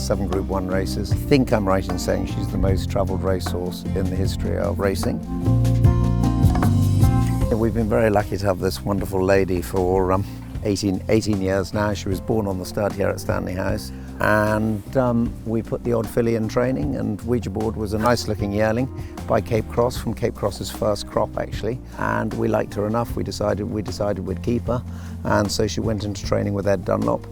7 Group 1 races. I think I'm right in saying she's the most travelled racehorse in the history of racing. We've been very lucky to have this wonderful lady for 18 years now. She was born on the stud here at Stanley House, and we put the odd filly in training, and Ouija Board was a nice looking yearling by Cape Cross, from Cape Cross's first crop actually, and we liked her enough. We decided we'd keep her, and so she went into training with Ed Dunlop,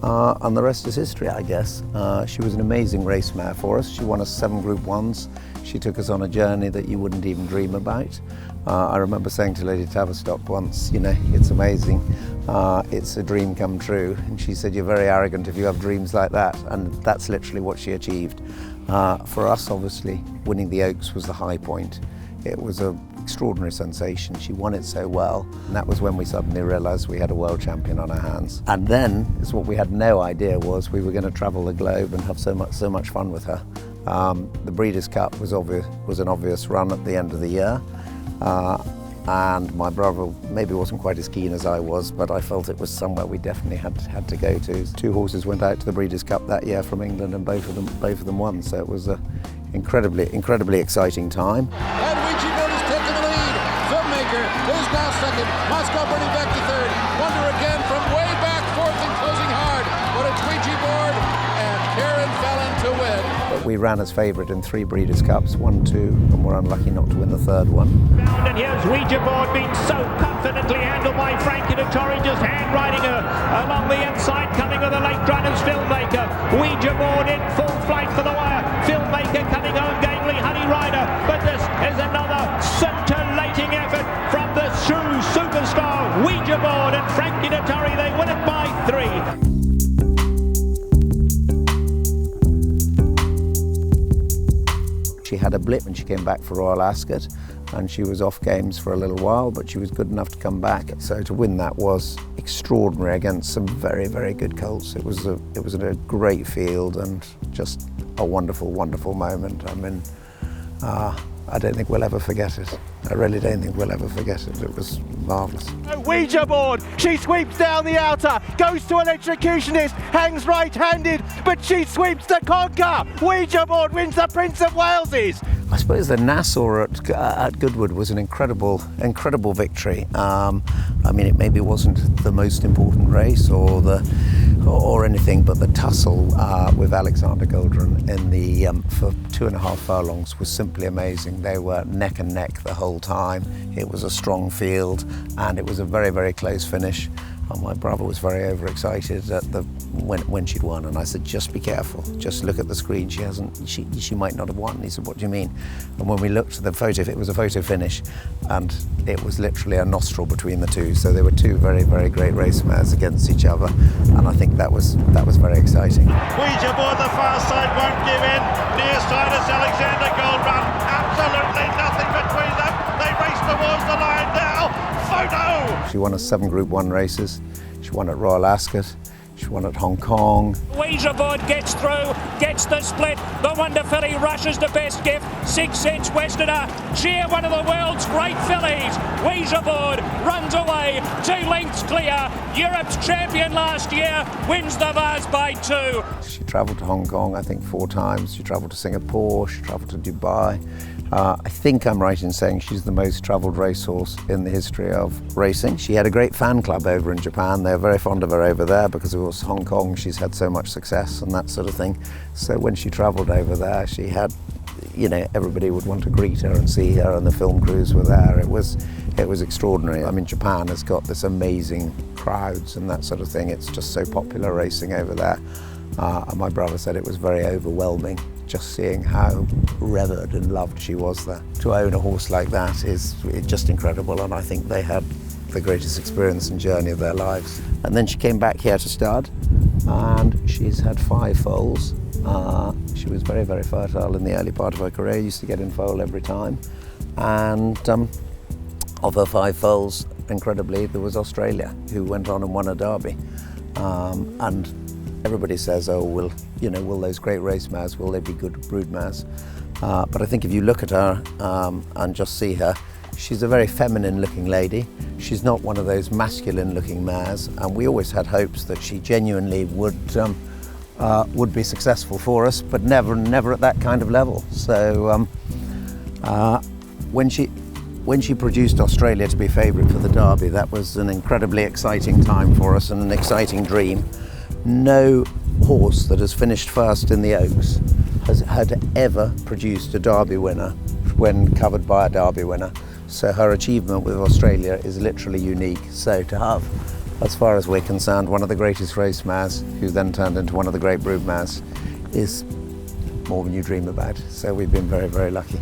and the rest is history, I guess. She was an amazing race mare for us. She won us 7 Group 1s. She took us on a journey that you wouldn't even dream about. I remember saying to Lady Tavistock once, you know, it's amazing, it's a dream come true. And she said, you're very arrogant if you have dreams like that. And that's literally what she achieved. For us, obviously, winning the Oaks was the high point. It was an extraordinary sensation. She won it so well. And that was when we suddenly realized we had a world champion on our hands. And then, is what we had no idea was we were going to travel the globe and have so much fun with her. The Breeders' Cup was an obvious run at the end of the year. And my brother maybe wasn't quite as keen as I was, but I felt it was somewhere we definitely had to go to. 2 horses went out to the Breeders' Cup that year from England, and both of them won. So it was an incredibly exciting time. And Ouija Board is taking the lead. Filmmaker is now second. Moscow Burning back to third. Wonder again from way back fourth and closing hard. But it's Ouija Board and Karen Fallon to win. But we ran as favourite in 3 Breeders' Cups, 1, 2, and were unlucky not to win the 3rd one. And here's Ouija Board being so confidently handled by Frankie Dettori, just hand-riding her along the inside, coming with the late runners. Filmmaker, Ouija Board in full flight for the wire. Filmmaker coming home gamely, Honey Rider, but this is another scintillating effort from the true superstar Ouija Board and Frankie Dettori. They win it by 3. She had a blip and she came back for Royal Ascot, and she was off games for a little while, but she was good enough to come back. So to win that was extraordinary against some very good colts. It was a great field and just a wonderful moment. I mean, I don't think we'll ever forget it. I really don't think we'll ever forget it. It was marvellous. Ouija Board, she sweeps down the outer, goes to an executionist, hangs right-handed, but she sweeps to conquer. Ouija Board wins the Prince of Waleses. I suppose the Nassau at Goodwood was an incredible victory. I mean, it maybe wasn't the most important race or anything, but the tussle with Alexander Goldrun in the for 2.5 furlongs was simply amazing. They were neck and neck the whole time. It was a strong field, and it was a very close finish. And my brother was very overexcited at when she'd won, and I said, just be careful, just look at the screen, she might not have won. He said, what do you mean? And when we looked at the photo, it was a photo finish, and it was literally a nostril between the two. So they were 2 very great race mares against each other, and I think that was very exciting. Ouija Board, the far side won't give in. Near side is Alexander Goldrun. Absolutely nothing between them. They race towards the line now. Photo! She won us 7 Group 1 races. She won at Royal Ascot. She won at Hong Kong. Ouija Board gets through, gets the split. The Wonder Filly rushes the best gift. 6-inch Westerner. Cheer one of the world's great fillies. Ouija Board runs away. 2 lengths clear. Europe's champion last year wins the Vase by 2. She travelled to Hong Kong, I think, 4 times. She travelled to Singapore. She travelled to Dubai. I think I'm right in saying she's the most travelled racehorse in the history of racing. She had a great fan club over in Japan. They're very fond of her over there because of course Hong Kong, she's had so much success and that sort of thing. So when she travelled over there, she had, you know, everybody would want to greet her and see her, and the film crews were there. It was extraordinary. I mean, Japan has got this amazing crowds and that sort of thing. It's just so popular racing over there. And my brother said it was very overwhelming just seeing how revered and loved she was there. To own a horse like that is just incredible, and I think they had the greatest experience and journey of their lives. And then she came back here to stud, and she's had 5 foals. She was very fertile in the early part of her career, used to get in foal every time. And of her 5 foals, incredibly, there was Australia, who went on and won a derby. And everybody says, oh, will those great race mares, will they be good brood mares? But I think if you look at her and just see her, she's a very feminine looking lady. She's not one of those masculine looking mares, and we always had hopes that she genuinely would would be successful for us, but never at that kind of level. So when she produced Australia to be favourite for the Derby, that was an incredibly exciting time for us and an exciting dream. No horse that has finished first in the Oaks had ever produced a Derby winner when covered by a Derby winner. So her achievement with Australia is literally unique. So to have, as far as we're concerned, one of the greatest race mares, who then turned into one of the great brood mares, is more than you dream about. So we've been very, very lucky.